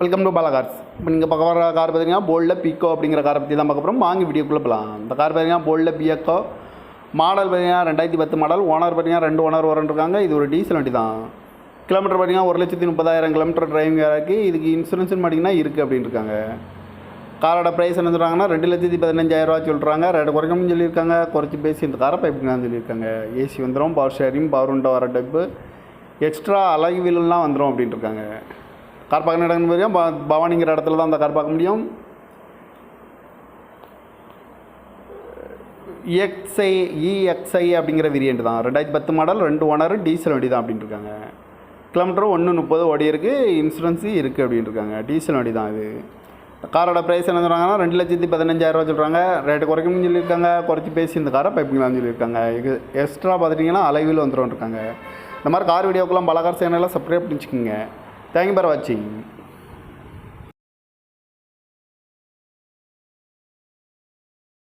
Welcome to Bala cars. இப்போ நீங்கள் பார்க்க வர கார் பார்த்தீங்கன்னா போல்டில் பீக்கோ அப்படிங்கிற காரை பற்றி தான் பார்க்க போகிறோம். வாங்கி வீடியோக்குள்ளே போகலாம். இந்த கார் பார்த்தீங்கன்னா போல்டில் பிஎக்கோ மாடல் பார்த்தீங்கன்னா 2010 மாடல். ஓனர் பார்த்தீங்கன்னா 2 ஓனர் வரன்ட்ருக்காங்க. இது ஒரு டீசல் வண்டி தான். கிலோமீட்டர் பார்த்தீங்கன்னா 1,30,000 கிலோமீட்டர் டிரைவிங் இருக்குது. இதுக்கு இன்சூரன்ஸ்னு பார்த்தீங்கன்னா இருக்குது அப்படின்னு இருக்காங்க. காரோட ப்ரைஸ் என்ன சொல்கிறாங்கன்னா 2,15,000 சொல்கிறாங்க. ரேட்டு குறைக்கணும்னு சொல்லியிருக்காங்க. குறைச்சி பேசி இந்த காரை பைப்புங்களான்னு சொல்லியிருக்காங்க. ஏசி வந்துடும், பவர் ஷேரிங், பவர் விண்டோ வர டைப்பு, எக்ஸ்ட்ரா அலகு வீலெலாம் வந்துடும் அப்படின்ட்டு இருக்காங்க. கார் பார்க்க இடம்னு பார்த்தீங்கன்னா பவானிங்கிற இடத்துல தான் அந்த கார் பார்க்க முடியும். EXI அப்படிங்கிற வேரியண்ட் தான். 2010 மாடல், 2 ஓனர், டீசல் வண்டி தான் அப்படின்ட்டு இருக்காங்க. கிலோமீட்டர் 130 ஓடி இருக்குது. இன்சூரன்ஸு இருக்குது அப்படின்ட்டு இருக்காங்க. டீசல் வண்டி தான் இது. காரோட ப்ரைஸ் என்ன சொல்கிறாங்கன்னா 2,15,000 சொல்கிறாங்க. ரேட்டு குறைக்கணும்னு சொல்லியிருக்காங்க. குறைச்சி பேசி இந்த காரை பைப்பிங்களான்னு சொல்லியிருக்காங்க. இது எக்ஸ்ட்ரா பார்த்துட்டிங்கன்னா அலைவில் வந்துடும் இருக்காங்க. இந்த மாதிரி கார் வீடியோக்கெல்லாம் பல கார் சேனலில் சப்ஸ்கிரைப் பண்ணிச்சுக்கோங்க. தேங்க்யூ ஃபார் வாட்சிங்.